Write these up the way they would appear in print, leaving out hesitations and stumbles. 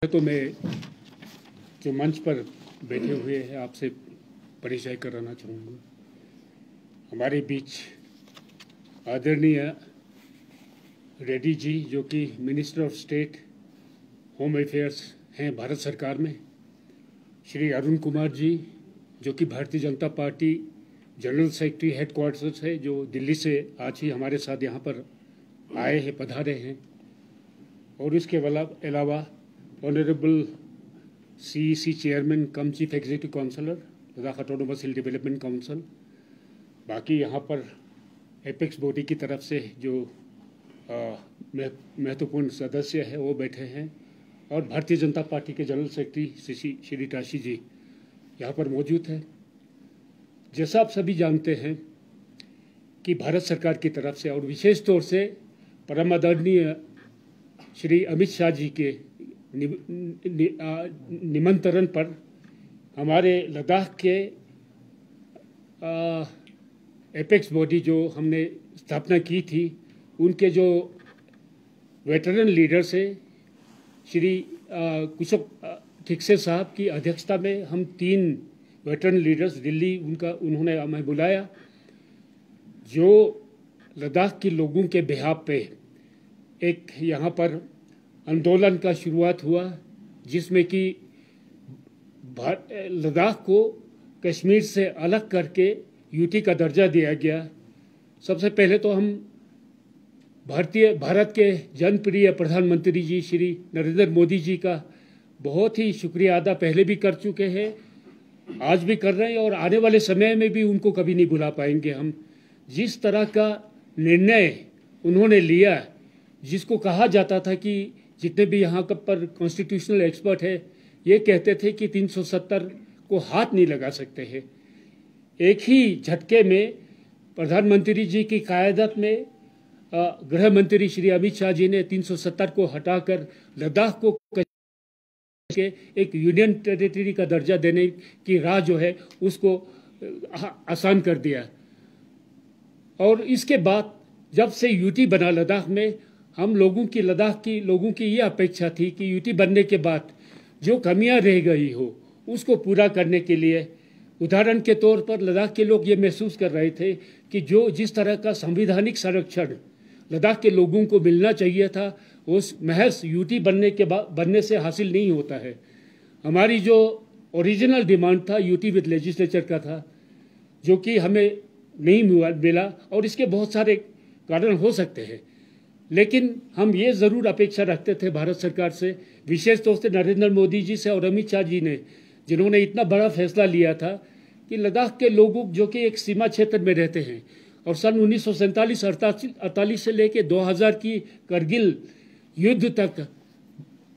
तो मैं जो मंच पर बैठे हुए हैं आपसे परिचय कराना चाहूँगा। हमारे बीच आदरणीय रेड्डी जी जो कि minister of state home affairs हैं भारत सरकार में, श्री अरुण कुमार जी जो कि Bharatiya Janata party general secretary headquarters है, जो दिल्ली से आज ही हमारे साथ यहाँ पर आए हैं, पधारे हैं, और इसके अलावा honourable CEC chairman cum chief executive counsellor Ladakh autonomous hill development council, बाकी यहाँ पर एपेक्स बॉडी की तरफ से जो महत्वपूर्ण सदस्य है वो बैठे हैं, और भारतीय जनता पार्टी के जनरल सेक्रेटरी श्री टाशी जी यहाँ पर मौजूद हैं। जैसा आप सभी जानते हैं कि भारत सरकार की तरफ से और विशेष तौर से परम आदरणीय श्री अमित शाह जी के निमंत्रण पर हमारे लद्दाख के एपेक्स बॉडी जो हमने स्थापना की थी, उनके जो वेटरन लीडर्स है श्री कुशप ठिकसे साहब की अध्यक्षता में हम 3 वेटरन लीडर्स दिल्ली उन्होंने हमें बुलाया, जो लद्दाख के लोगों के बिहाफ पे एक यहाँ पर आंदोलन का शुरुआत हुआ, जिसमें कि लद्दाख को कश्मीर से अलग करके यूटी का दर्जा दिया गया। सबसे पहले तो हम भारत के जनप्रिय प्रधानमंत्री जी श्री नरेंद्र मोदी जी का बहुत ही शुक्रिया अदा पहले भी कर चुके हैं, आज भी कर रहे हैं, और आने वाले समय में भी उनको कभी नहीं भुला पाएंगे हम। जिस तरह का निर्णय उन्होंने लिया, जिसको कहा जाता था कि जितने भी यहाँ पर कॉन्स्टिट्यूशनल एक्सपर्ट है ये कहते थे कि 370 को हाथ नहीं लगा सकते हैं, एक ही झटके में प्रधानमंत्री जी की क़यादत में गृह मंत्री श्री अमित शाह जी ने 370 को हटाकर लद्दाख को एक यूनियन टेरिटरी का दर्जा देने की राह जो है उसको आसान कर दिया। और इसके बाद जब से यूटी बना लद्दाख में, हम लद्दाख की लोगों की ये अपेक्षा थी कि यूटी बनने के बाद जो कमियां रह गई हो उसको पूरा करने के लिए, उदाहरण के तौर पर लद्दाख के लोग ये महसूस कर रहे थे कि जिस तरह का संवैधानिक संरक्षण लद्दाख के लोगों को मिलना चाहिए था, उस महज यूटी बनने से हासिल नहीं होता है। हमारी जो ओरिजिनल डिमांड था यूटी विद लेजिस्लेचर का था, जो कि हमें नहीं मिला, और इसके बहुत सारे कारण हो सकते हैं, लेकिन हम ये ज़रूर अपेक्षा रखते थे भारत सरकार से, विशेष तौर से नरेंद्र मोदी जी से और अमित शाह जी ने, जिन्होंने इतना बड़ा फैसला लिया था कि लद्दाख के लोगों जो कि एक सीमा क्षेत्र में रहते हैं, और सन 1947-48 से लेकर 2000 की करगिल युद्ध तक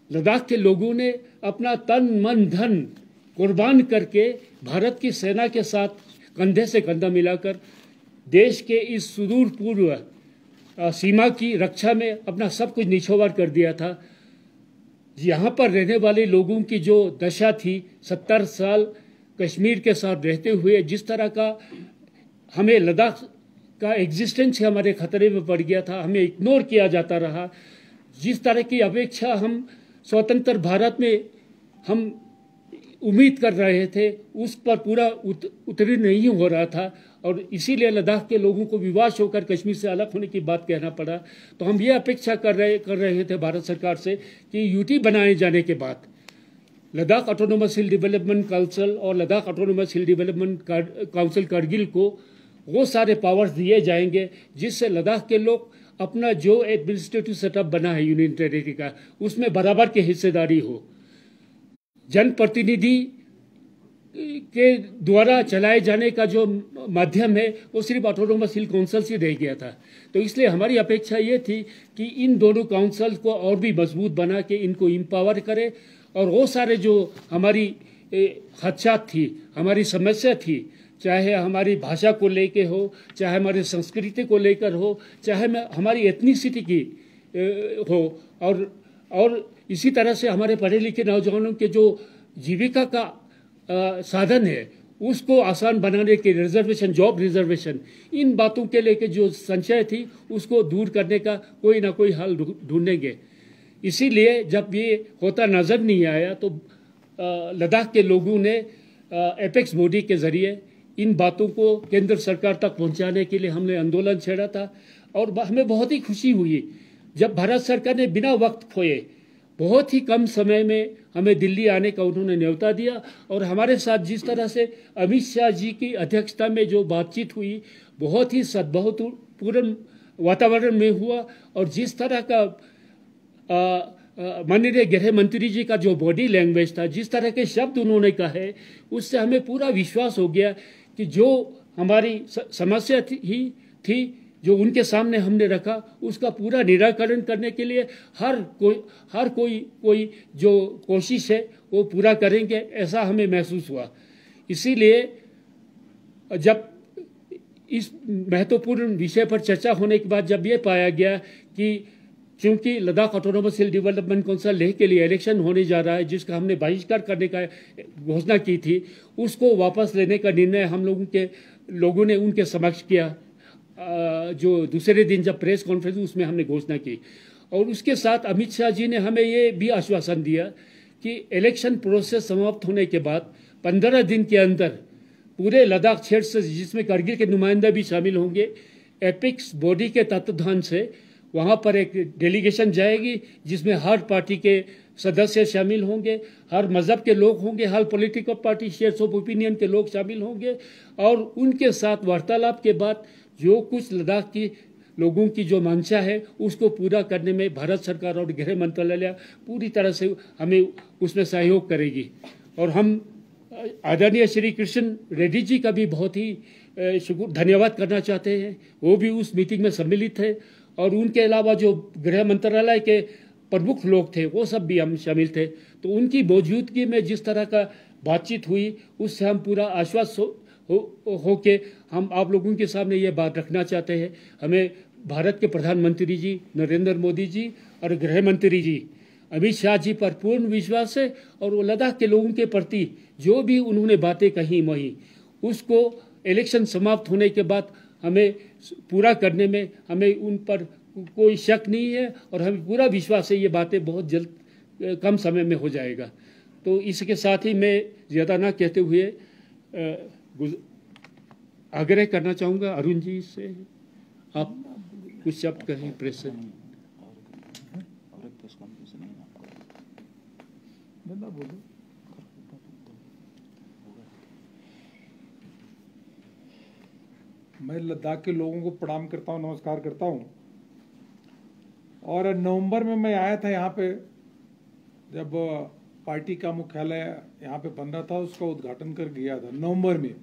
लद्दाख के लोगों ने अपना तन मन धन कुर्बान करके भारत की सेना के साथ कंधे से कंधा मिलाकर देश के इस सुदूर पूर्व सीमा की रक्षा में अपना सब कुछ निछावर कर दिया था। यहाँ पर रहने वाले लोगों की जो दशा थी, 70 साल कश्मीर के साथ रहते हुए जिस तरह का हमें लद्दाख का एग्जिस्टेंस हमारे खतरे में पड़ गया था, हमें इग्नोर किया जाता रहा, जिस तरह की अपेक्षा हम स्वतंत्र भारत में हम उम्मीद कर रहे थे उस पर पूरा उतरी नहीं हो रहा था, और इसीलिए लद्दाख के लोगों को विवश होकर कश्मीर से अलग होने की बात कहना पड़ा। तो हम ये अपेक्षा कर रहे थे भारत सरकार से कि यूटी बनाए जाने के बाद Ladakh autonomous hill development council और Ladakh autonomous hill development council Kargil को वो सारे पावर्स दिए जाएंगे जिससे लद्दाख के लोग अपना जो एडमिनिस्ट्रेटिव सेटअप बना है यूनियन टेरिटरी का, उसमें बराबर की हिस्सेदारी हो। जनप्रतिनिधि के द्वारा चलाए जाने का जो माध्यम है वो सिर्फ ऑटोनोमस हिल काउंसिल से रह गया था। तो इसलिए हमारी अपेक्षा ये थी कि इन दोनों काउंसिल को और भी मजबूत बना के इनको एम्पावर करे, और वो सारे जो हमारी खदशात थी, हमारी समस्या थी, चाहे हमारी भाषा को लेके हो, चाहे हमारी संस्कृति को लेकर हो, चाहे हमारी एथनिसिटी की हो, और इसी तरह से हमारे पढ़े लिखे नौजवानों के जो जीविका का साधन है उसको आसान बनाने के रिजर्वेशन, जॉब रिजर्वेशन, इन बातों के लेके जो संशय थी उसको दूर करने का कोई ना कोई हल ढूंढेंगे। इसीलिए जब ये होता नज़र नहीं आया तो लद्दाख के लोगों ने एपेक्स बॉडी के ज़रिए इन बातों को केंद्र सरकार तक पहुंचाने के लिए हमने आंदोलन छेड़ा था। और हमें बहुत ही खुशी हुई जब भारत सरकार ने बिना वक्त खोए बहुत ही कम समय में हमें दिल्ली आने का उन्होंने न्योता दिया। और हमारे साथ जिस तरह से अमित शाह जी की अध्यक्षता में जो बातचीत हुई, बहुत ही सद्भावपूर्ण वातावरण में हुआ। और जिस तरह का माननीय गृह मंत्री जी का जो बॉडी लैंग्वेज था, जिस तरह के शब्द उन्होंने कहे, उससे हमें पूरा विश्वास हो गया कि जो हमारी समस्या थी जो उनके सामने हमने रखा, उसका पूरा निराकरण करने के लिए हर कोई जो कोशिश है वो पूरा करेंगे, ऐसा हमें महसूस हुआ। इसीलिए जब इस महत्वपूर्ण विषय पर चर्चा होने के बाद जब ये पाया गया कि क्योंकि Ladakh autonomous hill development council Leh के लिए इलेक्शन होने जा रहा है, जिसका हमने बहिष्कार करने का घोषणा की थी, उसको वापस लेने का निर्णय हम लोगों ने उनके समक्ष किया। जो दूसरे दिन जब प्रेस कॉन्फ्रेंस उसमें हमने घोषणा की। और उसके साथ अमित शाह जी ने हमें ये भी आश्वासन दिया कि इलेक्शन प्रोसेस समाप्त होने के बाद 15 दिन के अंदर पूरे लद्दाख क्षेत्र से, जिसमें करगिल के नुमाइंदा भी शामिल होंगे, एपेक्स बॉडी के तत्वाधान से वहाँ पर एक डेलीगेशन जाएगी जिसमें हर पार्टी के सदस्य शामिल होंगे, हर मज़हब के लोग होंगे, हर political party shares of opinion के लोग शामिल होंगे। और उनके साथ वार्तालाप के बाद जो कुछ लद्दाख की लोगों की जो मंशा है उसको पूरा करने में भारत सरकार और गृह मंत्रालय पूरी तरह से हमें उसमें सहयोग करेगी। और हम आदरणीय श्री कृष्ण रेड्डी जी का भी बहुत ही धन्यवाद करना चाहते हैं, वो भी उस मीटिंग में सम्मिलित थे। और उनके अलावा जो गृह मंत्रालय के प्रमुख लोग थे वो सब भी हम शामिल थे। तो उनकी मौजूदगी में जिस तरह का बातचीत हुई, उससे हम पूरा आश्वस्त होके हम आप लोगों के सामने ये बात रखना चाहते हैं। हमें भारत के प्रधानमंत्री जी नरेंद्र मोदी जी और गृह मंत्री जी अमित शाह जी पर पूर्ण विश्वास है। और वो लद्दाख के लोगों के प्रति जो भी उन्होंने बातें कही वहीं, उसको इलेक्शन समाप्त होने के बाद हमें पूरा करने में हमें उन पर कोई शक नहीं है। और हमें पूरा विश्वास है ये बातें बहुत जल्द कम समय में हो जाएगा। तो इसके साथ ही मैं ज़्यादा ना कहते हुए आग्रह करना चाहूँगा अरुण जी से, आप कुछ शब्द कहें प्रेस से। मैं लद्दाख के लोगों को प्रणाम करता हूँ, नमस्कार करता हूँ। और नवंबर में मैं आया था यहाँ पे, जब पार्टी का मुख्यालय यहाँ पे बन रहा था, उसका उद्घाटन कर गया था नवंबर में।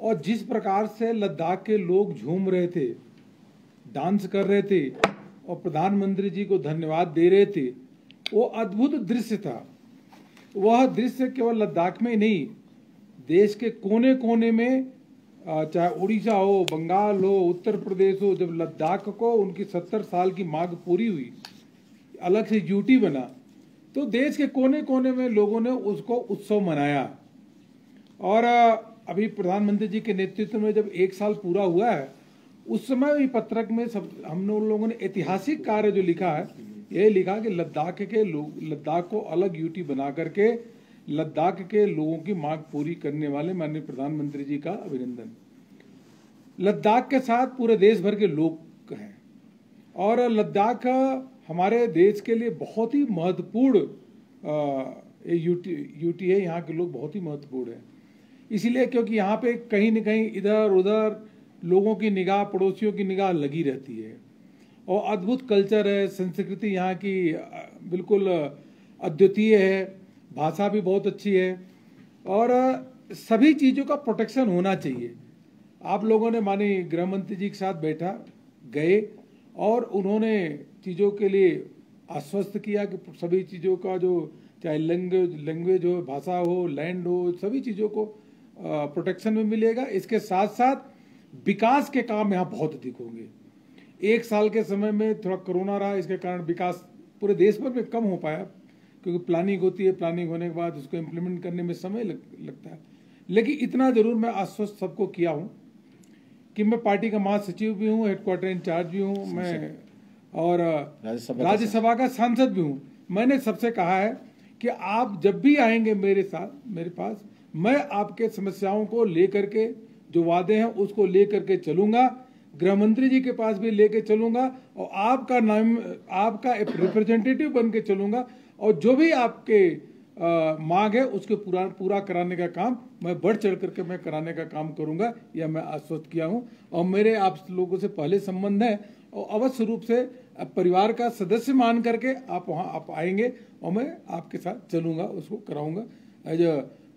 और जिस प्रकार से लद्दाख के लोग झूम रहे थे, डांस कर रहे थे और प्रधानमंत्री जी को धन्यवाद दे रहे थे, वो अद्भुत दृश्य था। वह दृश्य केवल लद्दाख में ही नहीं, देश के कोने कोने में, चाहे उड़ीसा हो, बंगाल हो, उत्तर प्रदेश हो, जब लद्दाख को उनकी 70 साल की मांग पूरी हुई, अलग से यूटी बना, तो देश के कोने कोने में लोगों ने उसको उत्सव मनाया। और अभी प्रधानमंत्री जी के नेतृत्व में जब 1 साल पूरा हुआ है, उस समय भी पत्रक में सब हम लोगों ने ऐतिहासिक कार्य जो लिखा है, ये लिखा कि लद्दाख को अलग यूटी बना करके लद्दाख के लोगों की मांग पूरी करने वाले माननीय प्रधानमंत्री जी का अभिनंदन। लद्दाख के साथ पूरे देश भर के लोग हैं और लद्दाख हमारे देश के लिए बहुत ही महत्वपूर्ण यूटी है। यहाँ के लोग बहुत ही महत्वपूर्ण है, इसीलिए क्योंकि यहाँ पे कहीं न कहीं इधर उधर लोगों की निगाह, पड़ोसियों की निगाह लगी रहती है। और अद्भुत कल्चर है, संस्कृति यहाँ की बिल्कुल अद्वितीय है, भाषा भी बहुत अच्छी है और सभी चीज़ों का प्रोटेक्शन होना चाहिए। आप लोगों ने माननीय गृह मंत्री जी के साथ गए और उन्होंने चीज़ों के लिए आश्वस्त किया कि सभी चीज़ों का जो चाहे लैंग्वेज हो, भाषा हो, लैंड हो, सभी चीज़ों को प्रोटेक्शन में मिलेगा। इसके साथ साथ विकास के काम यहाँ बहुत अधिक होंगे। 1 साल के समय में थोड़ा कोरोना रहा, इसके कारण विकास पूरे देश भर में कम हो पाया, क्योंकि प्लानिंग होती है, प्लानिंग होने के बाद उसको इम्प्लीमेंट करने में समय लगता है। लेकिन इतना जरूर मैं आश्वस्त सबको किया हूँ कि मैं पार्टी का महासचिव भी हूँ, हेडक्वार्टर इंचार्ज भी हूँ, मैं और राज्यसभा का सांसद भी हूँ। मैंने सबसे कहा है कि आप जब भी आएंगे मेरे पास, मैं आपके समस्याओं को लेकर के, जो वादे हैं उसको लेकर के चलूंगा, गृह मंत्री जी के पास भी लेके चलूंगा और आपका नाम, आपका रिप्रेजेंटेटिव बन के चलूंगा और जो भी आपके मांग है उसके पूरा कराने का काम मैं बढ़ चढ़ करके मैं कराने का काम करूंगा, यह मैं आश्वस्त किया हूं। और मेरे आप लोगों से पहले संबंध है और अवश्य रूप से परिवार का सदस्य मान करके आप वहां आप आएंगे और मैं आपके साथ चलूंगा, उसको कराऊंगा एज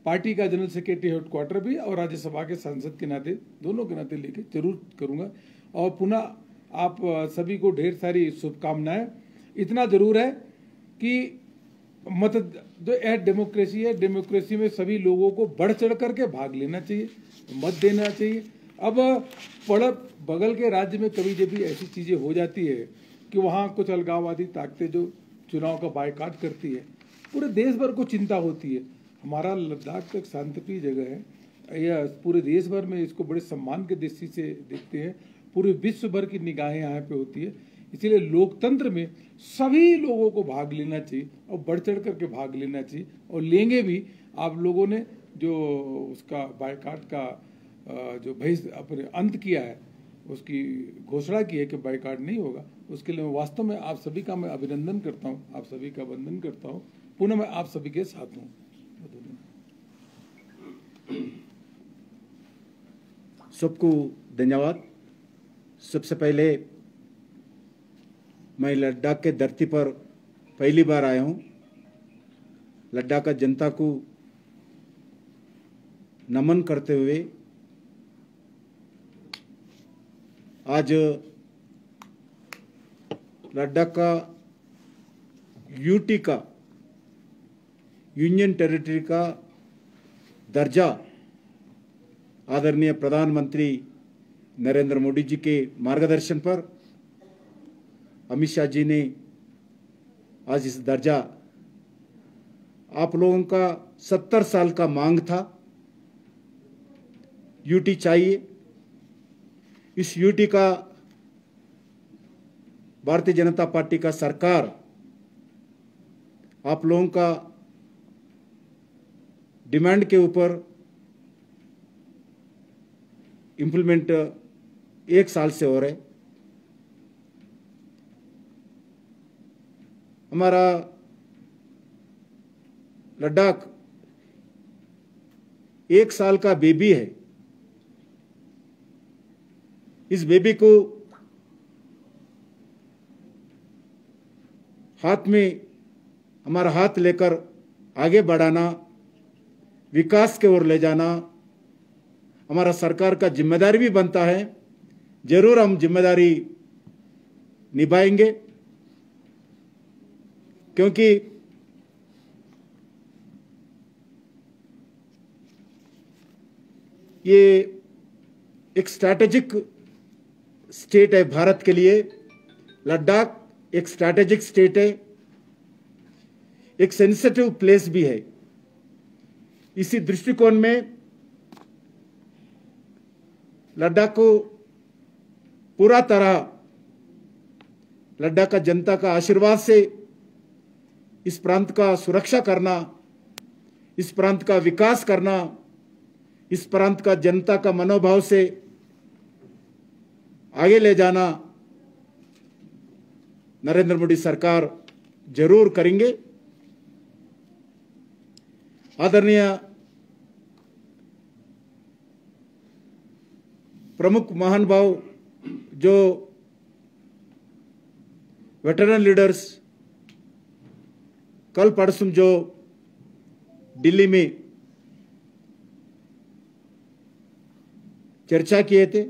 पार्टी का जनरल सेक्रेटरी हेडक्वार्टर भी और राज्यसभा के सांसद के नाते, दोनों के नाते लेके जरूर करूंगा। और पुनः आप सभी को ढेर सारी शुभकामनाएं। इतना जरूर है कि जो डेमोक्रेसी है, डेमोक्रेसी में सभी लोगों को बढ़ चढ़ करके भाग लेना चाहिए, मत देना चाहिए। अब बगल के राज्य में कभी जब भी ऐसी चीजें हो जाती है कि वहाँ कुछ अलगाववादी ताकतें जो चुनाव का बायकॉट करती है, पूरे देश भर को चिंता होती है। हमारा लद्दाख एक शांतिप्रिय जगह है, यह पूरे देश भर में इसको बड़े सम्मान के दृष्टि से देखते हैं, पूरे विश्व भर की निगाहें यहाँ पे होती है। इसीलिए लोकतंत्र में सभी लोगों को भाग लेना चाहिए और बढ़ चढ़ करके भाग लेना चाहिए और लेंगे भी। आप लोगों ने जो उसका बायकॉट का जो अपने अंत किया है, उसकी घोषणा की है कि बायकॉट नहीं होगा, उसके लिए मैं वास्तव में आप सभी का मैं अभिनंदन करता हूँ, आप सभी का वंदन करता हूँ। पुनः मैं आप सभी के साथ हूँ। सबको धन्यवाद। सबसे पहले मैं लद्दाख के धरती पर पहली बार आया हूँ। लद्दाख का जनता को नमन करते हुए आज लद्दाख का यूटी का, यूनियन टेरिटरी का दर्जा आदरणीय प्रधानमंत्री नरेंद्र मोदी जी के मार्गदर्शन पर अमित शाह जी ने आज इस दर्जा, आप लोगों का 70 साल का मांग था, यूटी चाहिए। इस यूटी का भारतीय जनता पार्टी का सरकार आप लोगों का डिमांड के ऊपर इम्प्लीमेंट 1 साल से हो रहे। हमारा लद्दाख 1 साल का बेबी है। इस बेबी को हाथ में, हमारा हाथ लेकर आगे बढ़ाना, विकास की ओर ले जाना हमारा सरकार का जिम्मेदारी भी बनता है। जरूर हम जिम्मेदारी निभाएंगे, क्योंकि ये एक स्ट्रैटेजिक स्टेट है भारत के लिए। लद्दाख एक स्ट्रैटेजिक स्टेट है, एक सेंसिटिव प्लेस भी है। इसी दृष्टिकोण में लद्दाख को पूरा तरह लद्दाख का जनता का आशीर्वाद से इस प्रांत का सुरक्षा करना, इस प्रांत का विकास करना, इस प्रांत का जनता का मनोभाव से आगे ले जाना नरेंद्र मोदी सरकार जरूर करेंगे। आदरणीय प्रमुख महानुभाव जो वेटरन लीडर्स कल परसों जो दिल्ली में चर्चा किए थे,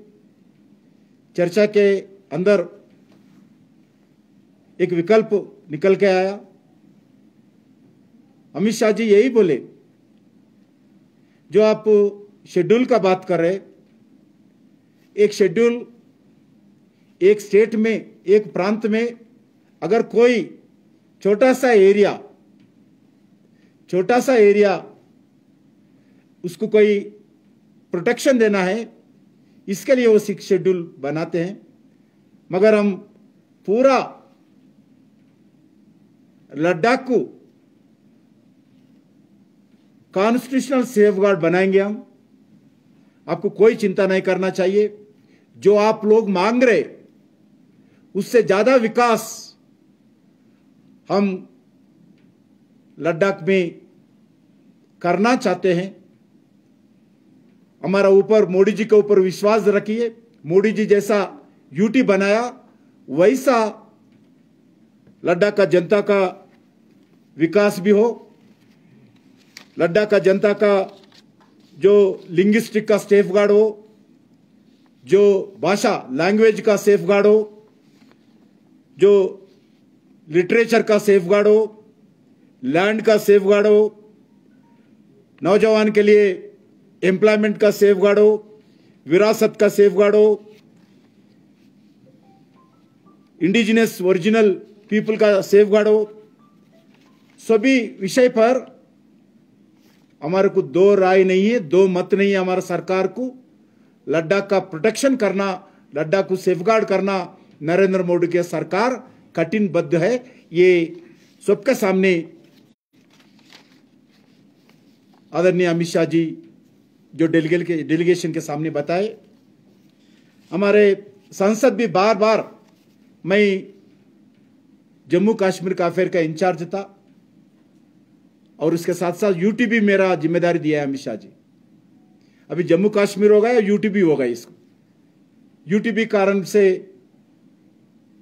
चर्चा के अंदर एक विकल्प निकल के आया। अमित शाह जी यही बोले, जो आप शेड्यूल का बात कर रहे, एक शेड्यूल एक स्टेट में, एक प्रांत में अगर कोई छोटा सा एरिया उसको कोई प्रोटेक्शन देना है, इसके लिए वो 6 शेड्यूल बनाते हैं। मगर हम पूरा लद्दाख को कॉन्स्टिट्यूशनल सेफगार्ड बनाएंगे हम। आपको कोई चिंता नहीं करना चाहिए। जो आप लोग मांग रहे उससे ज्यादा विकास हम लद्दाख में करना चाहते हैं। हमारा ऊपर मोदी जी के ऊपर विश्वास रखिए। मोदी जी जैसा यूटी बनाया वैसा लद्दाख का जनता का विकास भी हो। लद्दाख का जनता का जो लिंग्विस्टिक का सेफगार्ड हो, जो भाषा लैंग्वेज का सेफगार्ड हो, जो लिटरेचर का सेफगार्ड हो, लैंड का सेफगार्ड हो, नौजवान के लिए एम्प्लॉयमेंट का सेफगार्ड हो, विरासत का सेफगार्ड हो, इंडिजिनस ओरिजिनल पीपल का सेफगार्ड हो। सभी विषय पर हमारे को दो राय नहीं है, दो मत नहीं है। हमारा सरकार को लद्दाख का प्रोटेक्शन करना, लद्दाख को सेफगार्ड करना नरेंद्र मोदी की सरकार कटिबद्ध है। ये सबके सामने आदरणीय अमित शाह जी जो डेलीगेशन के सामने बताए। हमारे संसद भी बार बार, मैं जम्मू कश्मीर का अफेयर का इंचार्ज था और उसके साथ साथ यूटी भी मेरा जिम्मेदारी दिया है अमित शाह जी। अभी जम्मू कश्मीर होगा या यूटी भी होगा, इसको यूटी भी कारण से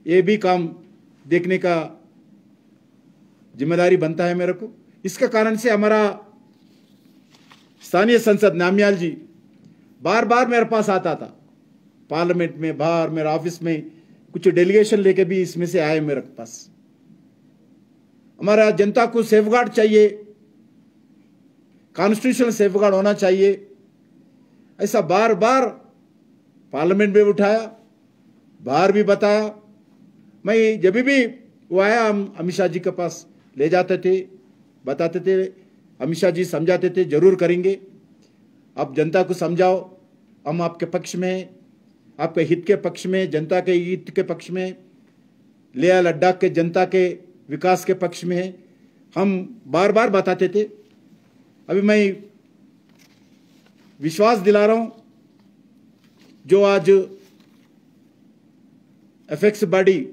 ये भी काम देखने का जिम्मेदारी बनता है मेरे को। इसका कारण से हमारा स्थानीय संसद नामयाल जी बार बार मेरे पास आता था, पार्लियामेंट में, बाहर मेरे ऑफिस में कुछ डेलीगेशन लेके भी इसमें से आए मेरे पास। हमारा जनता को सेफगार्ड चाहिए, कॉन्स्टिट्यूशनल सेफगार्ड होना चाहिए, ऐसा बार बार पार्लियामेंट में उठाया, बाहर भी बताया। मैं जब भी वो आया हम अमित शाह जी के पास ले जाते थे, बताते थे, अमित शाह जी समझाते थे जरूर करेंगे, आप जनता को समझाओ, हम आपके पक्ष में हैं, आपके हित के पक्ष में, जनता के हित के पक्ष में, लेह लद्दाख के जनता के विकास के पक्ष में है। हम बार बार बताते थे। अभी मैं विश्वास दिला रहा हूं, जो आज एफेक्स बॉडी,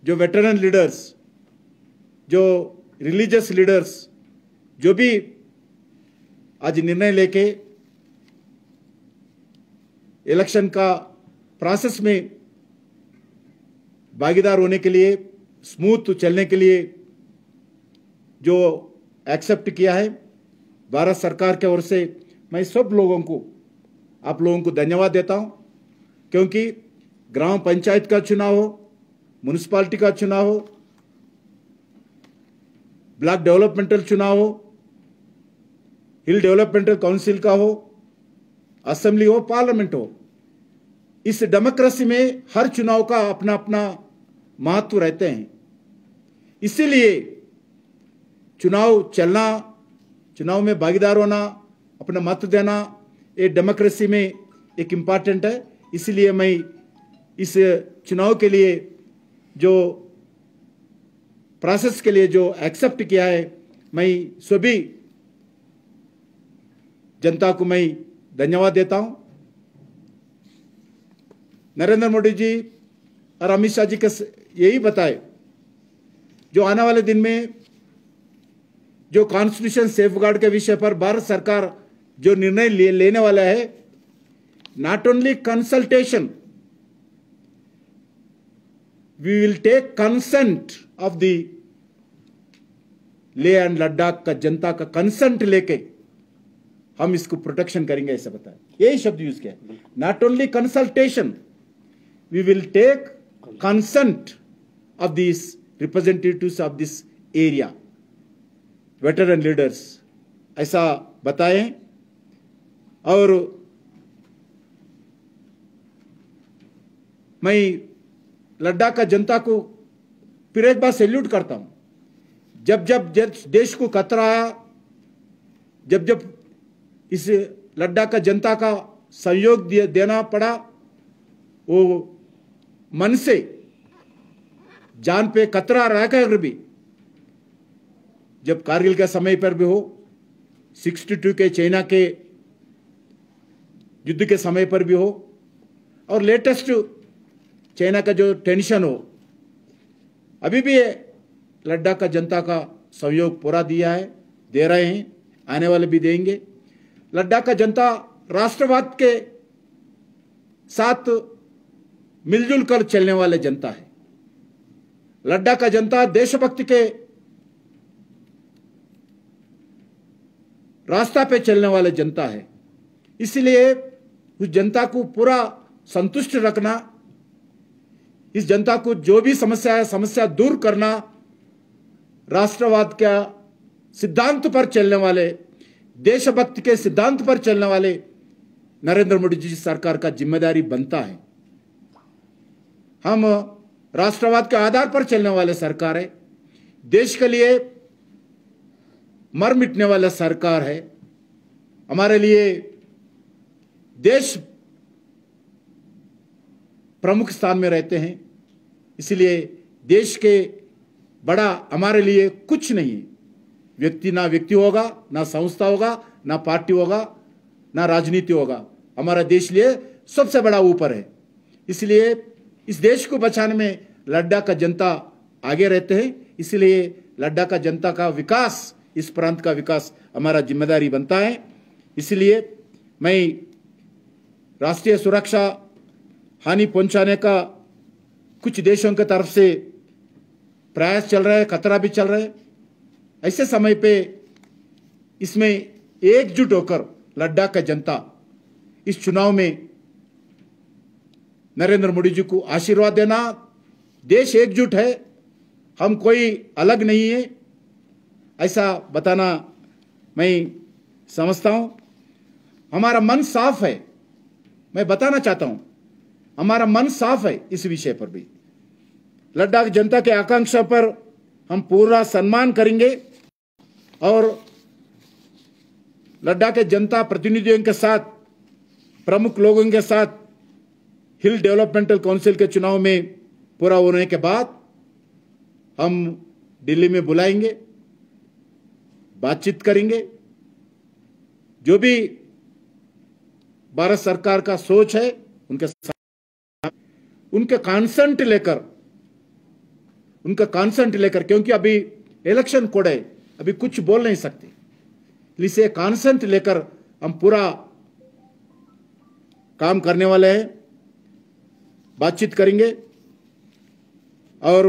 जो वेटरन लीडर्स, जो रिलीजियस लीडर्स, जो भी आज निर्णय लेके इलेक्शन का प्रोसेस में भागीदार होने के लिए, स्मूथ चलने के लिए जो एक्सेप्ट किया है भारत सरकार की ओर से, मैं सब लोगों को, आप लोगों को धन्यवाद देता हूं। क्योंकि ग्राम पंचायत का चुनाव हो, म्युनिसिपैलिटी का चुनाव हो, ब्लॉक डेवलपमेंटल चुनाव हो, हिल डेवलपमेंटल काउंसिल का हो, असेंबली हो, पार्लियामेंट हो, इस डेमोक्रेसी में हर चुनाव का अपना अपना महत्व रहते हैं। इसीलिए चुनाव चलना, चुनाव में भागीदार होना, अपना मत देना, ये डेमोक्रेसी में एक इम्पॉर्टेंट है। इसलिए मैं इस चुनाव के लिए जो प्रोसेस के लिए जो एक्सेप्ट किया है, मैं सभी जनता को मैं धन्यवाद देता हूं। नरेंद्र मोदी जी और अमित शाह जी का यही बताए, जो आने वाले दिन में जो कॉन्स्टिट्यूशन सेफगार्ड के विषय पर भारत सरकार जो निर्णय लेने वाला है, not only consultation, we will take consent of the Leh and Ladakh का जनता का कंसेंट लेके हम इसको प्रोटेक्शन करेंगे, ऐसा बताया। यही शब्द यूज किया, not only consultation, we will take consent of this representatives of this area, veteran leaders, ऐसा बताए। और मैं लद्दाख का जनता को फिर एक बार सैल्यूट करता हूं। जब जब देश को खतरा आया, जब जब इस लद्दाख का जनता का सहयोग देना पड़ा, वो मन से जान पे खतरा रहकर भी जब कारगिल के समय पर भी हो, 62 के चाइना के युद्ध के समय पर भी हो, और लेटेस्ट चाइना का जो टेंशन हो, अभी भी लद्दाख का जनता का सहयोग पूरा दिया है, दे रहे हैं, आने वाले भी देंगे। लद्दाख का जनता राष्ट्रवाद के साथ मिलजुल कर चलने वाले जनता है। लद्दाख का जनता देशभक्ति के रास्ता पे चलने वाले जनता है। इसलिए उस जनता को पूरा संतुष्ट रखना, इस जनता को जो भी समस्या है, समस्या दूर करना, राष्ट्रवाद का सिद्धांत पर चलने वाले, देशभक्ति के सिद्धांत पर चलने वाले नरेंद्र मोदी जी सरकार का जिम्मेदारी बनता है। हम राष्ट्रवाद के आधार पर चलने वाले सरकार है, देश के लिए मर मिटने वाला सरकार है। हमारे लिए देश प्रमुख स्थान में रहते हैं, इसलिए देश के बड़ा हमारे लिए कुछ नहीं है। व्यक्ति ना व्यक्ति होगा, ना संस्था होगा, ना पार्टी होगा, ना राजनीति होगा। हमारा देश लिए सबसे बड़ा ऊपर है। इसलिए इस देश को बचाने में लद्दाख का जनता आगे रहते हैं। इसलिए लद्दाख का जनता का विकास, इस प्रांत का विकास हमारा जिम्मेदारी बनता है। इसलिए मैं राष्ट्रीय सुरक्षा हानि पहुंचाने का कुछ देशों की तरफ से प्रयास चल रहा है, खतरा भी चल रहा है। ऐसे समय पे इसमें एकजुट होकर लद्दाख का जनता इस चुनाव में नरेंद्र मोदी जी को आशीर्वाद देना। देश एकजुट है, हम कोई अलग नहीं है, ऐसा बताना मैं समझता हूं। हमारा मन साफ है, मैं बताना चाहता हूं, हमारा मन साफ है। इस विषय पर भी लद्दाख जनता के आकांक्षा पर हम पूरा सम्मान करेंगे और लद्दाख के जनता प्रतिनिधियों के साथ, प्रमुख लोगों के साथ हिल डेवलपमेंटल काउंसिल के चुनाव में पूरा होने के बाद हम दिल्ली में बुलाएंगे, बातचीत करेंगे। जो भी भारत सरकार का सोच है उनके साथ, उनका कॉन्सेंट लेकर, क्योंकि अभी इलेक्शन कोड है, अभी कुछ बोल नहीं सकते, इसलिए कॉन्सेंट लेकर हम पूरा काम करने वाले हैं, बातचीत करेंगे। और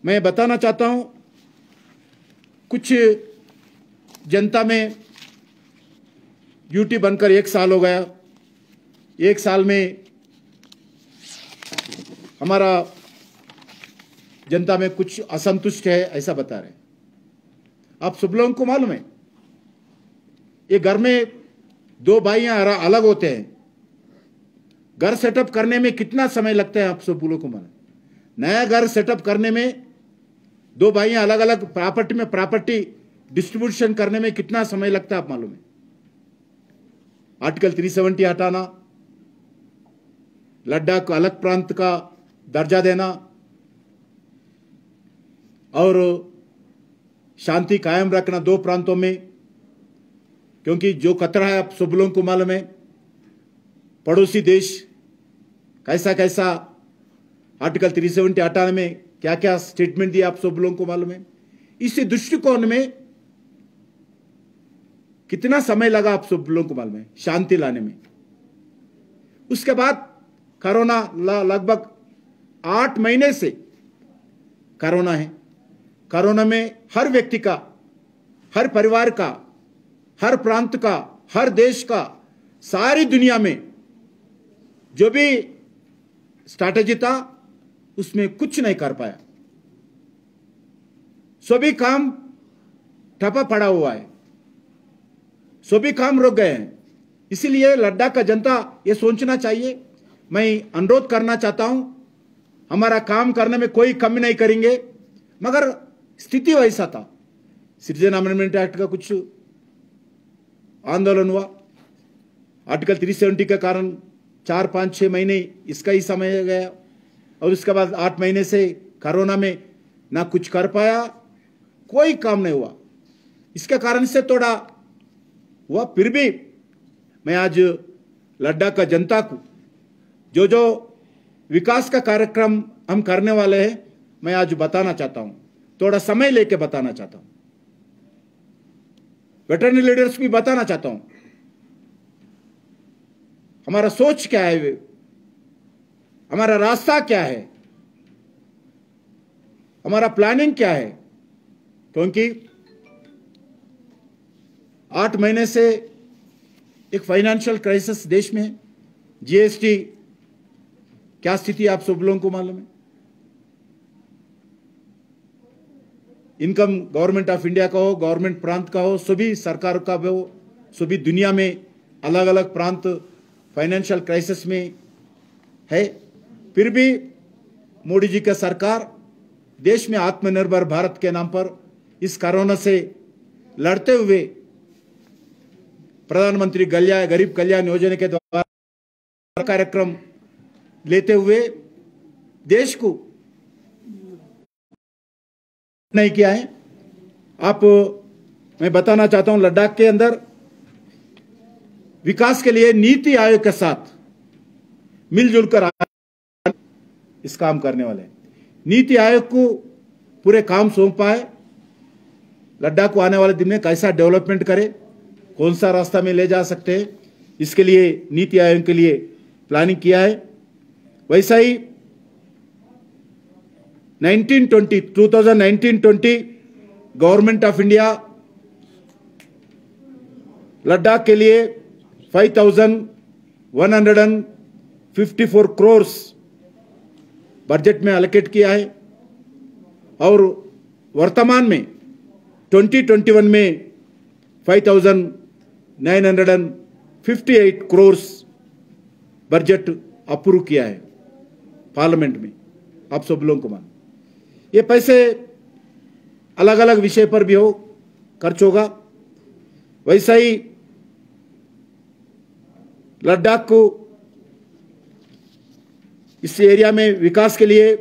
मैं बताना चाहता हूं, कुछ जनता में ड्यूटी बनकर 1 साल हो गया। 1 साल में हमारा जनता में कुछ असंतुष्ट है, ऐसा बता रहे हैं। आप सब लोगों को मालूम है, ये घर में 2 भाइयां अलग होते हैं, घर सेटअप करने में कितना समय लगता है आप सब लोगों को मालूम। नया घर सेटअप करने में 2 भाइयां अलग अलग प्रॉपर्टी में प्रॉपर्टी डिस्ट्रीब्यूशन करने में कितना समय लगता है आप मालूम है। आर्टिकल 370 हटाना, लद्दाख को अलग प्रांत का दर्जा देना और शांति कायम रखना 2 प्रांतों में, क्योंकि जो खतरा है आप सब लोगों को मालूम है। पड़ोसी देश कैसा कैसा आर्टिकल 370 हटाने में क्या क्या स्टेटमेंट दिया आप सब लोगों को मालूम है। इसी दृष्टिकोण में कितना समय लगा आप सब लोगों को मालूम है शांति लाने में। उसके बाद कोरोना, लगभग 8 महीने से कोरोना है। कोरोना में हर व्यक्ति का, हर परिवार का, हर प्रांत का, हर देश का, सारी दुनिया में जो भी स्ट्रैटेजी था उसमें कुछ नहीं कर पाया। सभी काम ठप्पा पड़ा हुआ है, सभी काम रुक गए हैं। इसीलिए लद्दाख का जनता ये सोचना चाहिए। मैं अनुरोध करना चाहता हूं, हमारा काम करने में कोई कमी नहीं करेंगे, मगर स्थिति वैसा था। सिटीजन अमेंडमेंट एक्ट का कुछ आंदोलन हुआ, आर्टिकल 370 के कारण 4, 5, 6 महीने इसका ही समय गया, और उसके बाद 8 महीने से कोरोना में ना कुछ कर पाया, कोई काम नहीं हुआ। इसके कारण से थोड़ा हुआ, फिर भी मैं आज लद्दाख का जनता को जो जो विकास का कार्यक्रम हम करने वाले हैं मैं आज बताना चाहता हूं, थोड़ा समय लेके बताना चाहता हूं। वेटरनरी लीडर्स भी बताना चाहता हूं हमारा सोच क्या है, हमारा रास्ता क्या है, हमारा प्लानिंग क्या है। क्योंकि 8 महीने से एक फाइनेंशियल क्राइसिस देश में है। जीएसटी क्या स्थिति आप सब लोगों को मालूम है। इनकम गवर्नमेंट ऑफ इंडिया का हो, गवर्नमेंट प्रांत का हो, सभी सरकार का हो, सभी दुनिया में अलग अलग प्रांत फाइनेंशियल क्राइसिस में है। फिर भी मोदी जी का सरकार देश में आत्मनिर्भर भारत के नाम पर इस कोरोना से लड़ते हुए प्रधानमंत्री गरीब कल्याण योजना के द्वारा कार्यक्रम लेते हुए देश को नहीं किया है। मैं बताना चाहता हूं लद्दाख के अंदर विकास के लिए नीति आयोग के साथ मिलजुल कर इस काम करने वाले हैं। नीति आयोग को पूरे काम सौंपा है, लद्दाख को आने वाले दिन में कैसा डेवलपमेंट करे, कौन सा रास्ता में ले जा सकते हैं, इसके लिए नीति आयोग के लिए प्लानिंग किया है। वैसा ही 2019-20 गवर्नमेंट ऑफ इंडिया लद्दाख के लिए 5,154 करोड़ बजट में एलोकेट किया है और वर्तमान में 2021 में 5,958 करोड़ बजट अप्रूव किया है पार्लियामेंट में। आप सब लोगों को मान ये पैसे अलग अलग विषय पर भी खर्च होगा। वैसा ही लद्दाख को इस एरिया में विकास के लिए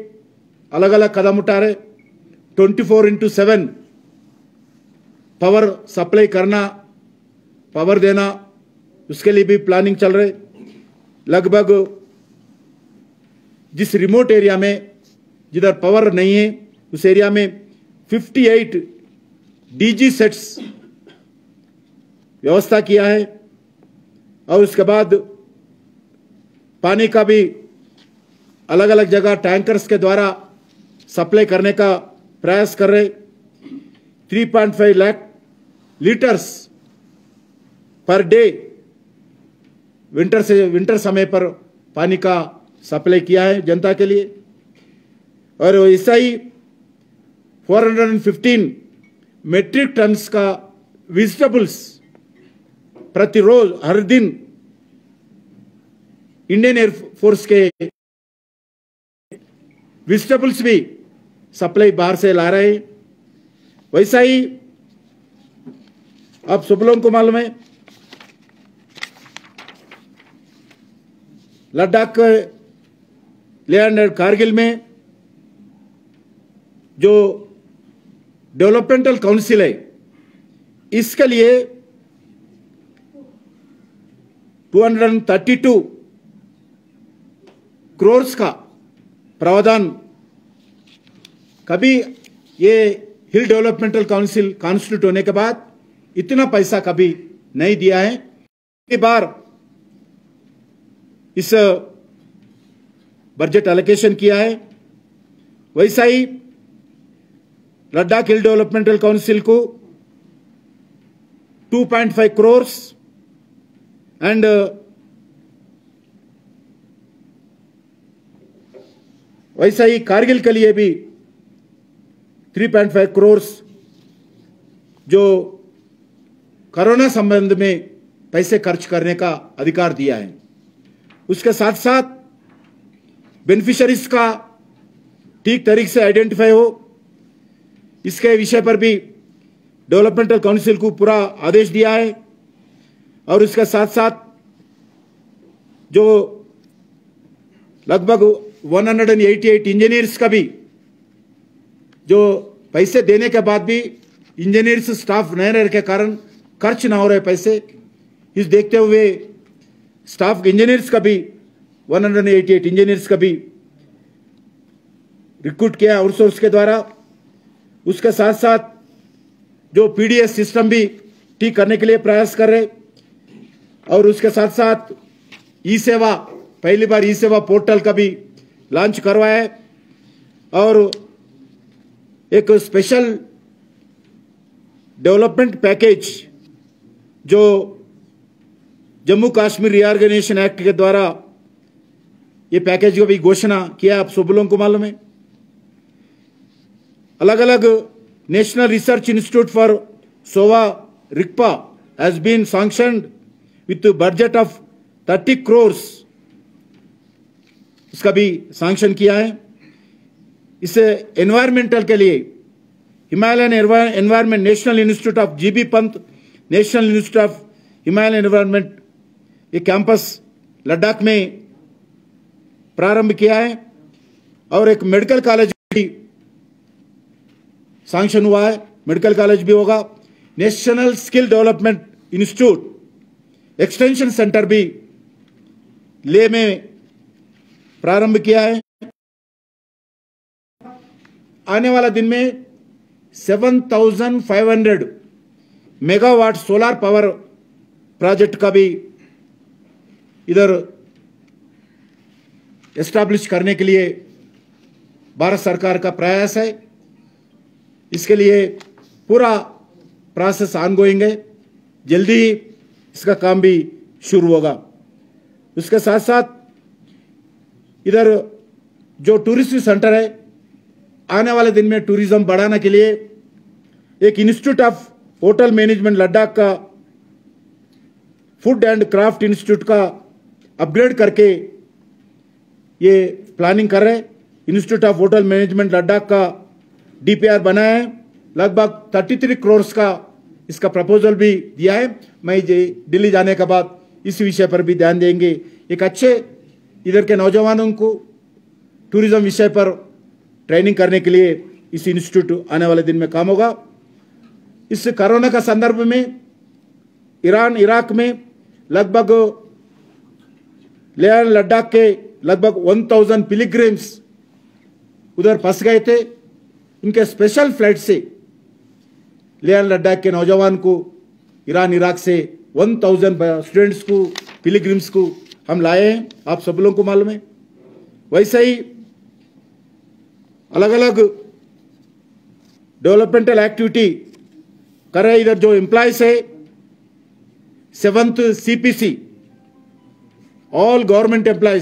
अलग अलग कदम उठा रहे। 24/7 पावर सप्लाई करना, पावर देना, उसके लिए भी प्लानिंग चल रहे। लगभग जिस रिमोट एरिया में जिधर पावर नहीं है उस एरिया में 58 डीजी सेट्स व्यवस्था किया है और उसके बाद पानी का भी अलग अलग जगह टैंकर्स के द्वारा सप्लाई करने का प्रयास कर रहे। 3.5 lakh litres per day winter समय पर पानी का सप्लाई किया है जनता के लिए। और ऐसा ही 415 मेट्रिक टन्स का वेजिटेबल्स प्रतिरोज हर दिन इंडियन एयरफोर्स के वेजिटेबल्स भी सप्लाई बाहर से ला रहे हैं। वैसा ही आप सब लोगों को मालूम है लद्दाख लेह एंड कारगिल में जो डेवलपमेंटल काउंसिल है इसके लिए 232 करोड़ का प्रावधान कभी ये हिल डेवलपमेंटल काउंसिल कॉन्स्टिट्यूट होने के बाद इतना पैसा कभी नहीं दिया है। इस बार इस बजट एलोकेशन किया है। वैसा ही लद्दाख हिल डेवलपमेंटल काउंसिल को 2.5 करोड़ एंड वैसा ही कारगिल के लिए भी 3.5 करोड़ जो कोरोना संबंध में पैसे खर्च करने का अधिकार दिया है। उसके साथ साथ बेनिफिशियरीज का ठीक तरीके से आइडेंटिफाई हो, इसके विषय पर भी डेवलपमेंटल काउंसिल को पूरा आदेश दिया है। और इसके साथ साथ जो लगभग 188 इंजीनियर्स का भी जो पैसे देने के बाद भी इंजीनियर्स स्टाफ नए रहने के कारण खर्च ना हो रहे पैसे, इस देखते हुए स्टाफ इंजीनियर्स का भी 188 इंजीनियर्स का भी रिक्रूट किया आउटसोर्स के द्वारा। उसके साथ साथ जो पीडीएस सिस्टम भी ठीक करने के लिए प्रयास कर रहे, और उसके साथ साथ ई सेवा, पहली बार ई सेवा पोर्टल का भी लॉन्च करवाया है, और एक स्पेशल डेवलपमेंट पैकेज जो जम्मू कश्मीर रीऑर्गेनाइजेशन एक्ट के द्वारा ये पैकेज को भी घोषणा किया, आप सब लोगों को मालूम है। अलग अलग national research institute for Sowa Rigpa has been sanctioned with budget of 30 crores, इसका भी सैंक्शन किया है। इससे एनवायरमेंटल के लिए Himalayan environment national institute of GB Pant national institute of Himalayan environment ये कैंपस लद्दाख में प्रारंभ किया है, और एक मेडिकल कॉलेज भी सैंक्शन हुआ है, मेडिकल कॉलेज भी होगा। National skill development institute extension centre भी लेह में प्रारंभ किया है। आने वाला दिन में 7,500 मेगावाट सोलर पावर प्रोजेक्ट का भी इधर एस्टैब्लिश करने के लिए भारत सरकार का प्रयास है। इसके लिए पूरा प्रोसेस ऑनगोइंग है, जल्दी ही इसका काम भी शुरू होगा। उसके साथ साथ इधर जो टूरिस्ट सेंटर है, आने वाले दिन में टूरिज्म बढ़ाने के लिए एक institute of hotel management Ladakh का फूड एंड क्राफ्ट इंस्टीट्यूट का अपग्रेड करके ये प्लानिंग कर रहे हैं। Institute of hotel management Ladakh का डीपीआर बनाया है, लगभग 33 crores का इसका प्रपोजल भी दिया है। मैं दिल्ली जाने के बाद इस विषय पर भी ध्यान देंगे। एक अच्छे इधर के नौजवानों को टूरिज्म विषय पर ट्रेनिंग करने के लिए इस इंस्टीट्यूट आने वाले दिन में काम होगा। इस कोरोना का संदर्भ में ईरान इराक में लगभग लेह लद्दाख के लगभग 1000 पिलग्रिम्स उधर फंस गए थे। उनके स्पेशल फ्लाइट से लेह लद्दाख के नौजवान को ईरान इराक से 1000 स्टूडेंट्स को पिलग्रिम्स को हम लाए हैं, आप सब लोगों को मालूम है। वैसे ही अलग अलग डेवलपमेंटल एक्टिविटी कर रहे इधर जो एम्प्लॉयज है 7th CPC all government employees